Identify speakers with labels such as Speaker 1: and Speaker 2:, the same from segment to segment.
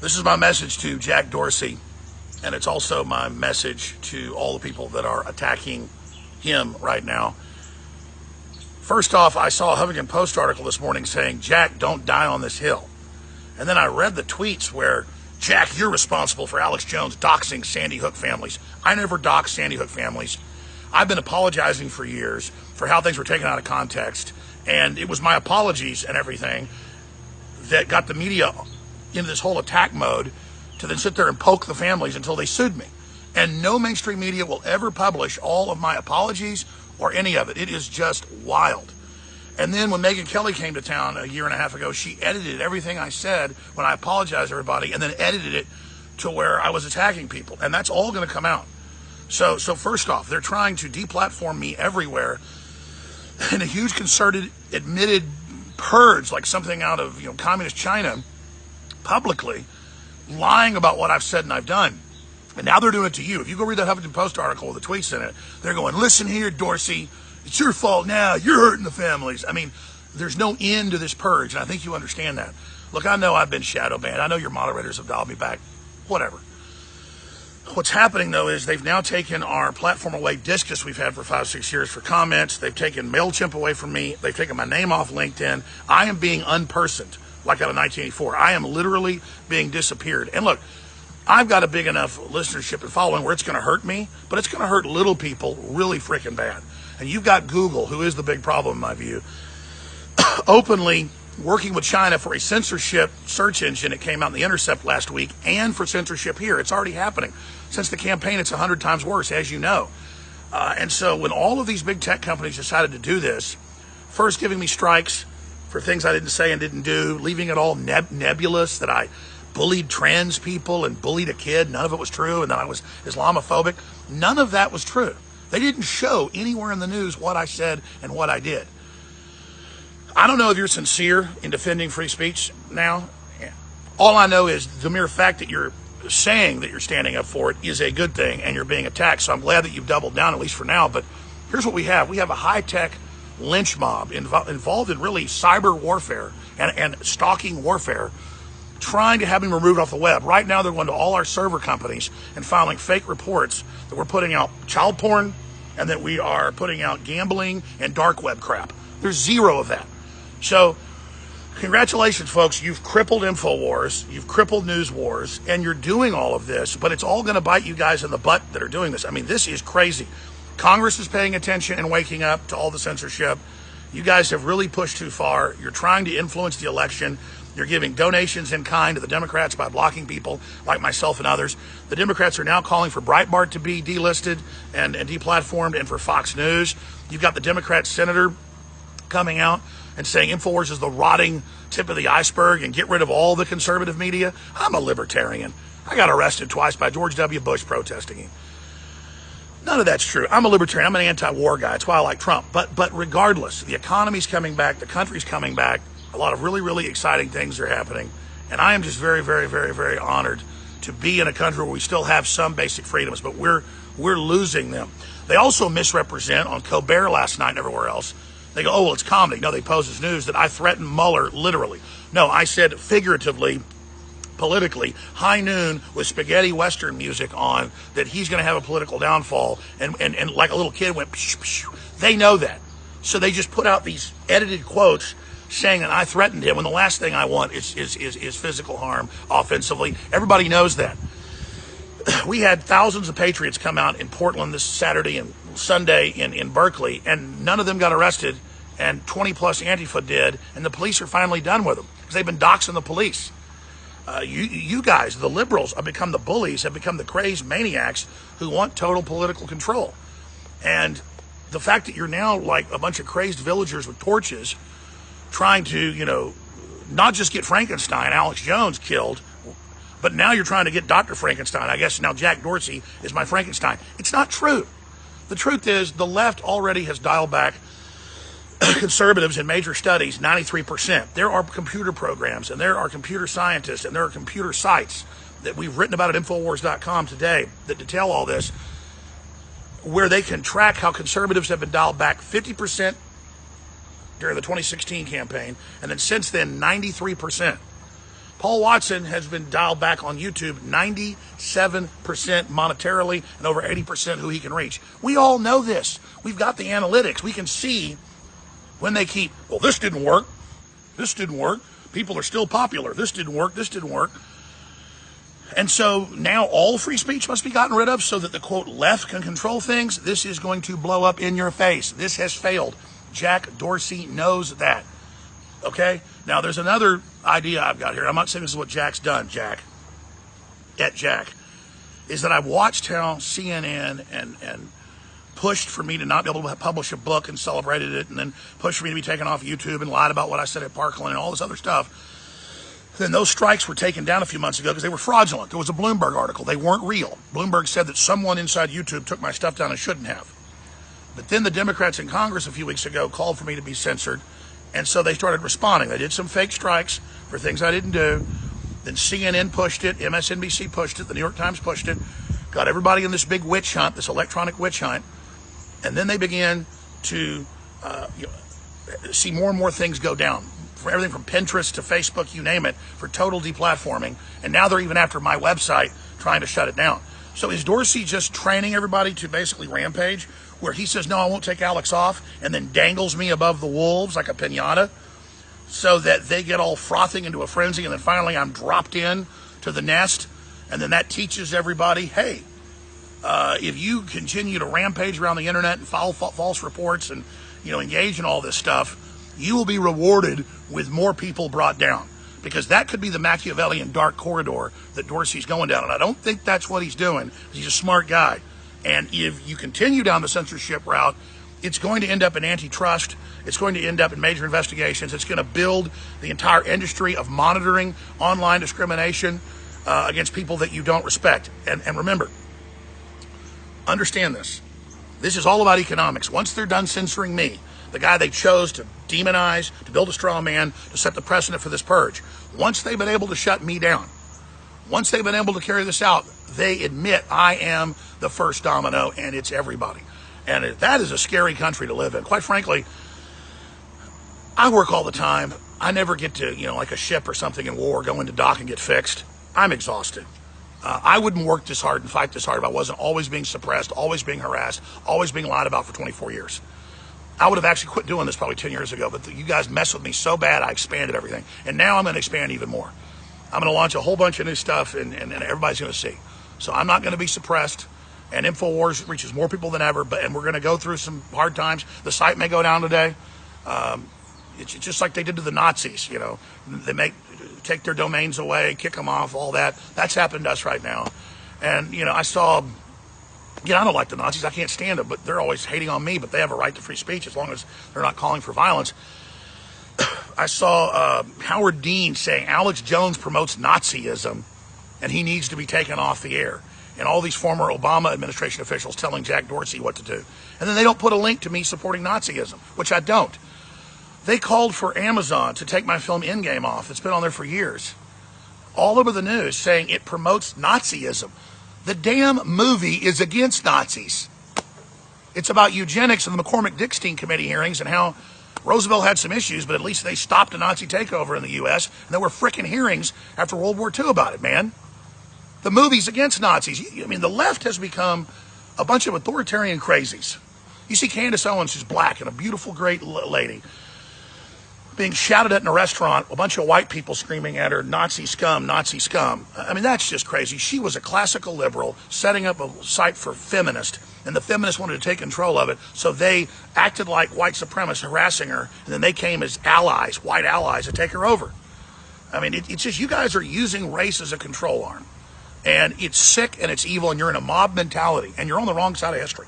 Speaker 1: This is my message to Jack Dorsey, and it's also my message to all the people that are attacking him right now. First off, I saw a Huffington Post article this morning saying, Jack, don't die on this hill. And then I read the tweets where, Jack, you're responsible for Alex Jones doxing Sandy Hook families. I never doxed Sandy Hook families. I've been apologizing for years for how things were taken out of context. And it was my apologies and everything that got the media into this whole attack mode to then sit there and poke the families until they sued me. And no mainstream media will ever publish all of my apologies or any of it. It is just wild. And then when Megyn Kelly came to town a year and a half ago, she edited everything I said when I apologized to everybody and then edited it to where I was attacking people. And that's all going to come out. So first off, they're trying to deplatform me everywhere in a huge concerted, admitted purge, like something out of communist China, publicly lying about what I've said and I've done. And now they're doing it to you. If you go read that Huffington Post article with the tweets in it, they're going, listen here, Dorsey, it's your fault now. You're hurting the families. I mean, there's no end to this purge, and I think you understand that. Look, I know I've been shadow banned. I know your moderators have dialed me back. Whatever. What's happening, though, is they've now taken our platform away, Discus, we've had for 5-6 years for comments. They've taken MailChimp away from me. They've taken my name off LinkedIn. I am being unpersoned, like out of 1984. I am literally being disappeared. And look, I've got a big enough listenership and following where it's going to hurt me, but it's going to hurt little people really freaking bad. And you've got Google, who is the big problem in my view, openly working with China for a censorship search engine. It came out in The Intercept last week, and for censorship here. It's already happening. Since the campaign, it's 100 times worse, as you know. And so when all of these big tech companies decided to do this, first giving me strikes for things I didn't say and didn't do, leaving it all nebulous, that I bullied trans people and bullied a kid. None of it was true. And then I was Islamophobic. None of that was true. They didn't show anywhere in the news what I said and what I did. I don't know if you're sincere in defending free speech now. All I know is the mere fact that you're saying that you're standing up for it is a good thing, and you're being attacked. So I'm glad that you've doubled down, at least for now. But here's what we have. We have a high-tech lynch mob involved in really cyber warfare and stalking warfare, trying to have him removed off the web. Right now, they're going to all our server companies and filing fake reports that we're putting out child porn and that we are putting out gambling and dark web crap. There's zero of that. So congratulations, folks. You've crippled InfoWars. You've crippled News Wars, and you're doing all of this, but it's all going to bite you guys in the butt that are doing this. I mean, this is crazy. Congress is paying attention and waking up to all the censorship. You guys have really pushed too far. You're trying to influence the election. You're giving donations in kind to the Democrats by blocking people like myself and others. The Democrats are now calling for Breitbart to be delisted and deplatformed, and for Fox News. You've got the Democrat senator coming out and saying InfoWars is the rotting tip of the iceberg and get rid of all the conservative media. I'm a libertarian. I got arrested twice by George W. Bush protesting him. None of that's true. I'm a libertarian. I'm an anti-war guy. That's why I like Trump. But regardless, the economy's coming back. The country's coming back. A lot of really, really exciting things are happening. And I am just very, very, very, very honored to be in a country where we still have some basic freedoms, but we're losing them. They also misrepresent on Colbert last night and everywhere else. They go, oh, well, it's comedy. No, they pose as news that I threatened Mueller literally. No, I said figuratively, politically, high noon with spaghetti Western music on, that he's going to have a political downfall. And like a little kid went, psh, psh. They know that. So they just put out these edited quotes saying that I threatened him when the last thing I want is physical harm offensively. Everybody knows that. We had thousands of patriots come out in Portland this Saturday and Sunday in Berkeley, and none of them got arrested, and 20 plus Antifa did, and the police are finally done with them because they've been doxing the police. You guys, the liberals, have become the bullies, have become the crazed maniacs who want total political control. And the fact that you're now like a bunch of crazed villagers with torches trying to, not just get Frankenstein, Alex Jones, killed, but now you're trying to get Dr. Frankenstein. I guess now Jack Dorsey is my Frankenstein. It's not true. The truth is the left already has dialed back conservatives in major studies 93%. There are computer programs and there are computer scientists and there are computer sites that we've written about at Infowars.com today that detail all this, where they can track how conservatives have been dialed back 50% during the 2016 campaign, and then since then 93%. Paul Watson has been dialed back on YouTube 97% monetarily and over 80% who he can reach. We all know this. We've got the analytics. We can see when they keep, well, this didn't work. This didn't work. People are still popular. This didn't work. This didn't work. And so now all free speech must be gotten rid of so that the, quote, left can control things. This is going to blow up in your face. This has failed. Jack Dorsey knows that. Okay? Now, there's another idea I've got here. I'm not saying this is what Jack's done, Jack, is that I've watched how CNN and pushed for me to not be able to publish a book and celebrated it, and then pushed for me to be taken off YouTube and lied about what I said at Parkland and all this other stuff. Then those strikes were taken down a few months ago because they were fraudulent. There was a Bloomberg article. They weren't real. Bloomberg said that someone inside YouTube took my stuff down and shouldn't have. But then the Democrats in Congress a few weeks ago called for me to be censored, and so they started responding. They did some fake strikes for things I didn't do. Then CNN pushed it, MSNBC pushed it, the New York Times pushed it, got everybody in this big witch hunt, this electronic witch hunt, and then they began to see more and more things go down. For everything from Pinterest to Facebook, you name it, for total deplatforming. And now they're even after my website trying to shut it down. So is Dorsey just training everybody to basically rampage, where he says, no, I won't take Alex off, and then dangles me above the wolves like a piñata so that they get all frothing into a frenzy, and then finally I'm dropped in to the nest, and then that teaches everybody, hey, if you continue to rampage around the internet and file false reports and engage in all this stuff, you will be rewarded with more people brought down, because that could be the Machiavellian dark corridor that Dorsey's going down. And I don't think that's what he's doing. He's a smart guy. And if you continue down the censorship route, it's going to end up in antitrust. It's going to end up in major investigations. It's going to build the entire industry of monitoring online discrimination against people that you don't respect. And remember, understand this. This is all about economics. Once they're done censoring me, the guy they chose to demonize, to build a straw man, to set the precedent for this purge, once they've been able to shut me down, once they've been able to carry this out, they admit I am the first domino, and it's everybody. And that is a scary country to live in. Quite frankly, I work all the time. I never get to, like a ship or something in war, go into dock and get fixed. I'm exhausted. I wouldn't work this hard and fight this hard if I wasn't always being suppressed, always being harassed, always being lied about for 24 years. I would have actually quit doing this probably 10 years ago, but you guys messed with me so bad, I expanded everything. And now I'm going to expand even more. I'm going to launch a whole bunch of new stuff, and everybody's going to see. So I'm not going to be suppressed, and InfoWars reaches more people than ever, and we're going to go through some hard times. The site may go down today. It's just like they did to the Nazis, They take their domains away, kick them off, all that. That's happened to us right now. And, I saw... I don't like the Nazis. I can't stand them, but they're always hating on me, but they have a right to free speech as long as they're not calling for violence. I saw Howard Dean saying Alex Jones promotes Nazism and he needs to be taken off the air. And all these former Obama administration officials telling Jack Dorsey what to do. And then they don't put a link to me supporting Nazism, which I don't. They called for Amazon to take my film Endgame off. It's been on there for years. All over the news saying it promotes Nazism. The damn movie is against Nazis. It's about eugenics and the McCormick-Dickstein committee hearings and how Roosevelt had some issues, but at least they stopped a Nazi takeover in the U.S. And there were frickin' hearings after World War II about it, man. The movie's against Nazis. The left has become a bunch of authoritarian crazies. You see Candace Owens, who's black and a beautiful, great lady, being shouted at in a restaurant, a bunch of white people screaming at her, Nazi scum, Nazi scum. That's just crazy. She was a classical liberal setting up a site for feminists, and the feminists wanted to take control of it, so they acted like white supremacists harassing her, and then they came as allies, white allies, to take her over. It's just, you guys are using race as a control arm, and it's sick and it's evil, and you're in a mob mentality, and you're on the wrong side of history.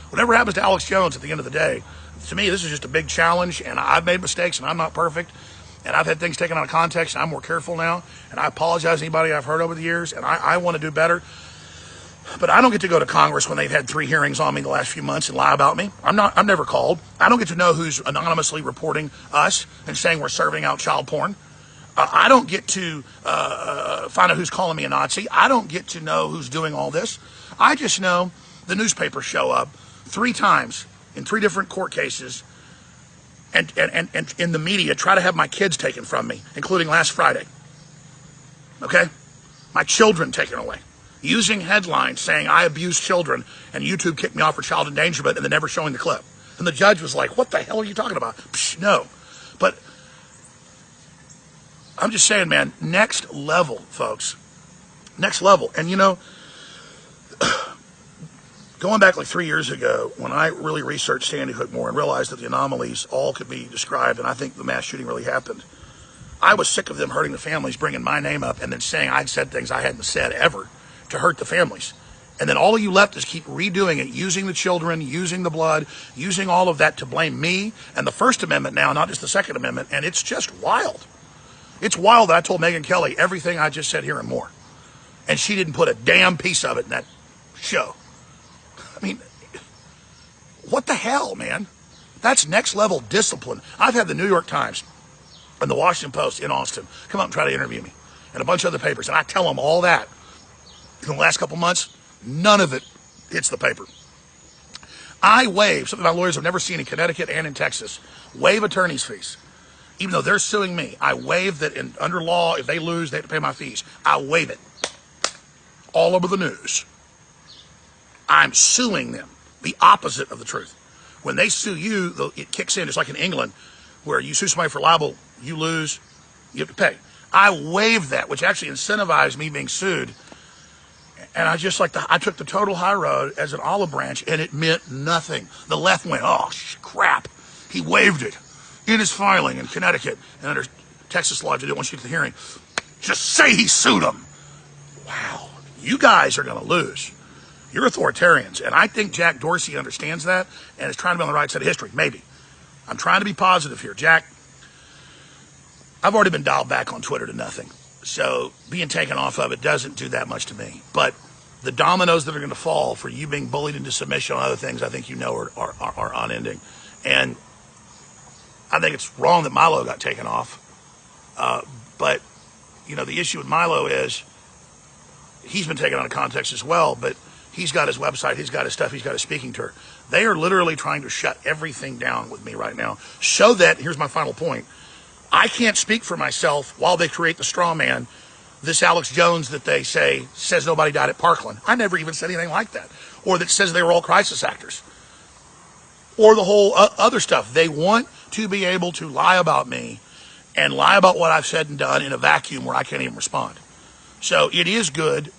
Speaker 1: Whatever happens to Alex Jones at the end of the day, to me, this is just a big challenge, and I've made mistakes, and I'm not perfect, and I've had things taken out of context, and I'm more careful now, and I apologize to anybody I've hurt over the years, and I want to do better. But I don't get to go to Congress when they've had 3 hearings on me the last few months and lie about me. I'm never called. I don't get to know who's anonymously reporting us and saying we're serving out child porn. I don't get to find out who's calling me a Nazi. I don't get to know who's doing all this. I just know the newspapers show up 3 times in 3 different court cases, and in the media try to have my kids taken from me, including last Friday. Okay? My children taken away. Using headlines saying I abuse children and YouTube kicked me off for child endangerment and then never showing the clip. And the judge was like, what the hell are you talking about? Psh, no. But I'm just saying, man, next level, folks. Next level. And going back like 3 years ago, when I really researched Sandy Hook more and realized that the anomalies all could be described, and I think the mass shooting really happened, I was sick of them hurting the families, bringing my name up, and then saying I'd said things I hadn't said ever to hurt the families. And then all of you left is keep redoing it, using the children, using the blood, using all of that to blame me and the First Amendment now, not just the Second Amendment, and it's just wild. It's wild that I told Megyn Kelly everything I just said here and more. And she didn't put a damn piece of it in that show. I mean, what the hell, man? That's next level discipline. I've had the New York Times and the Washington Post in Austin come up and try to interview me, and a bunch of other papers, and I tell them all that. In the last couple months, none of it hits the paper. I waive, something my lawyers have never seen in Connecticut and in Texas, waive attorney's fees. Even though they're suing me, I waive that under law, if they lose, they have to pay my fees. I waive it. All over the news. I'm suing them. The opposite of the truth. When they sue you, it kicks in, just like in England, where you sue somebody for libel, you lose, you have to pay. I waive that, which actually incentivized me being sued. And I took the total high road as an olive branch, and it meant nothing. The left went, oh, crap. He waived it in his filing in Connecticut. And under Texas law, they didn't want you to the hearing. Just say he sued him. Wow. You guys are going to lose. You're authoritarians. And I think Jack Dorsey understands that and is trying to be on the right side of history. Maybe. I'm trying to be positive here. Jack, I've already been dialed back on Twitter to nothing. So being taken off of it doesn't do that much to me. But the dominoes that are going to fall for you being bullied into submission on other things, I think are unending. And I think it's wrong that Milo got taken off. But, the issue with Milo is he's been taken out of context as well, but he's got his website, he's got his stuff, he's got his speaking tour. They are literally trying to shut everything down with me right now so that, here's my final point, I can't speak for myself while they create the straw man, this Alex Jones that they say says nobody died at Parkland. I never even said anything like that. Or that says they were all crisis actors. Or the whole other stuff. They want to be able to lie about me and lie about what I've said and done in a vacuum where I can't even respond. So it is good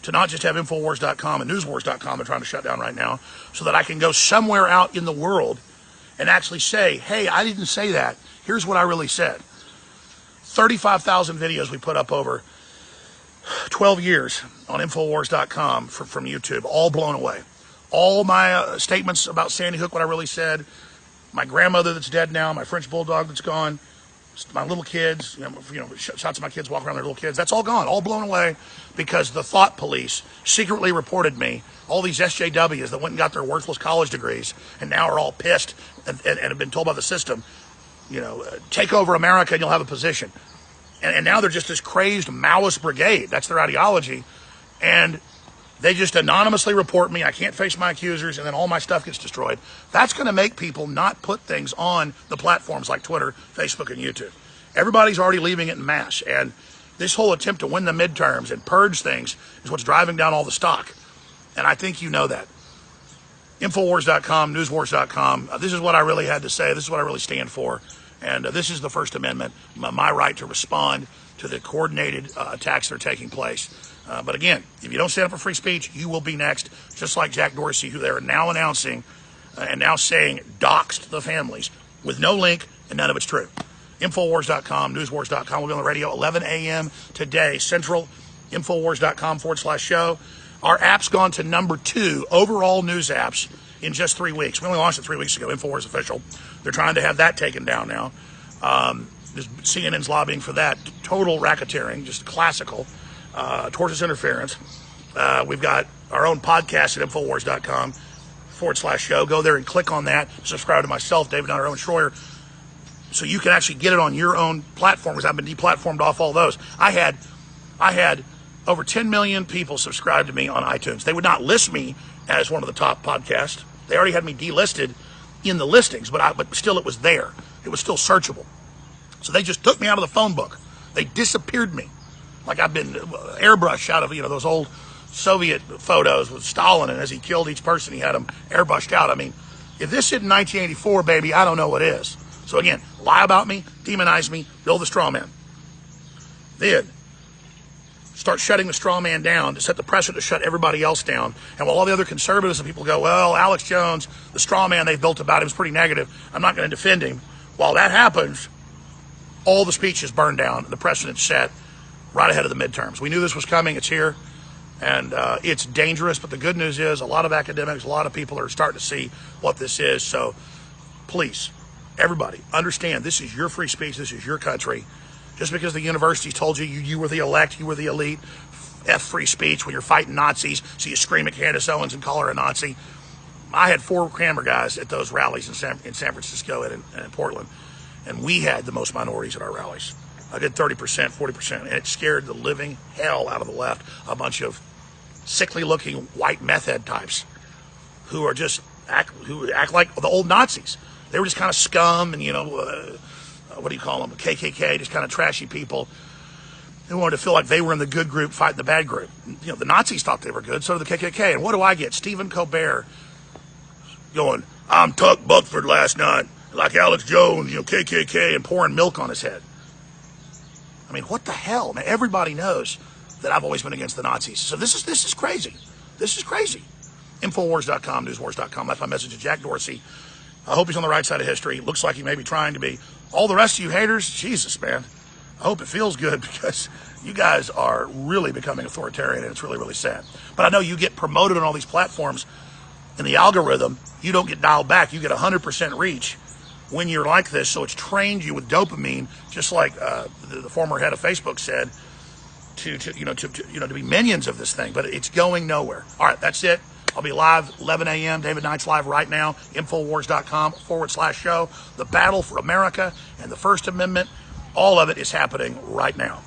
Speaker 1: to not just have Infowars.com and Newswars.com they're trying to shut down right now, so that I can go somewhere out in the world and actually say, hey, I didn't say that. Here's what I really said. 35,000 videos we put up over 12 years on Infowars.com from YouTube, all blown away. All my statements about Sandy Hook, what I really said, my grandmother that's dead now, my French bulldog that's gone, my little kids, shots of my kids walking around their little kids, that's all gone, all blown away because the thought police secretly reported me, all these SJWs that went and got their worthless college degrees and now are all pissed and have been told by the system, take over America and you'll have a position. And now they're just this crazed Maoist brigade. That's their ideology. And they just anonymously report me. I can't face my accusers, and then all my stuff gets destroyed. That's going to make people not put things on the platforms like Twitter, Facebook, and YouTube. Everybody's already leaving it in mass. And this whole attempt to win the midterms and purge things is what's driving down all the stock. And I think you know that. Infowars.com, Newswars.com. This is what I really had to say. This is what I really stand for. And this is the First Amendment, my right to respond to the coordinated attacks that are taking place. But again, if you don't stand up for free speech, you will be next, just like Jack Dorsey, who they're now announcing and now saying doxed the families with no link and none of it's true. Infowars.com, Newswars.com. We'll be on the radio 11 a.m. today, Central, Infowars.com/show. Our app's gone to number 2 overall news apps in just 3 weeks. We only launched it 3 weeks ago, Infowars Official. They're trying to have that taken down now. CNN's lobbying for that. Total racketeering, just classical, tortious interference. We've got our own podcast at Infowars.com/show. Go there and click on that. Subscribe to myself, David Nutter, Owen Schroyer, so you can actually get it on your own platforms. I've been deplatformed off all those. I had over 10 million people subscribe to me on iTunes. They would not list me as one of the top podcasts. They already had me delisted in the listings, but still it was there. It was still searchable. So they just took me out of the phone book. They disappeared me. like I've been airbrushed out of, those old Soviet photos with Stalin, and as he killed each person, he had them airbrushed out. I mean, if this hit in 1984, baby, I don't know what is. So again, lie about me, demonize me, build the straw man. Then start shutting the straw man down to set the pressure to shut everybody else down. And while all the other conservatives and people go, well, Alex Jones, the straw man they've built about him is pretty negative, I'm not going to defend him. While that happens, all the speeches burned down, the precedent set right ahead of the midterms. We knew this was coming. It's here. And it's dangerous, but the good news is a lot of academics, a lot of people are starting to see what this is. So please, everybody, understand this is your free speech. This is your country. Just because the university told you were the elect, you were the elite, F free speech when you're fighting Nazis, so you scream at Candace Owens and call her a Nazi. I had 4 camera guys at those rallies in San Francisco and in Portland, and we had the most minorities at our rallies. I did 30%, 40%, and it scared the living hell out of the left. A bunch of sickly-looking white meth head types who are just who act like the old Nazis. They were just kind of scum and, what do you call them, KKK, just kind of trashy people who wanted to feel like they were in the good group fighting the bad group. The Nazis thought they were good, so did the KKK. And what do I get? Stephen Colbert going, I'm Tuck Buckford last night, like Alex Jones, KKK, and pouring milk on his head. I mean, what the hell, man? Everybody knows that I've always been against the Nazis. So this is crazy. This is crazy. Infowars.com, newswars.com. That's my message to Jack Dorsey. I hope he's on the right side of history. Looks like he may be trying to be. All the rest of you haters, Jesus, man. I hope it feels good because you guys are really becoming authoritarian, and it's really, really sad. But I know you get promoted on all these platforms. In the algorithm, you don't get dialed back. You get 100% reach when you're like this. So it's trained you with dopamine, just like the former head of Facebook said, to be minions of this thing. But it's going nowhere. All right, that's it. I'll be live 11 a.m. David Knight's live right now. Infowars.com/show. The battle for America and the First Amendment. All of it is happening right now.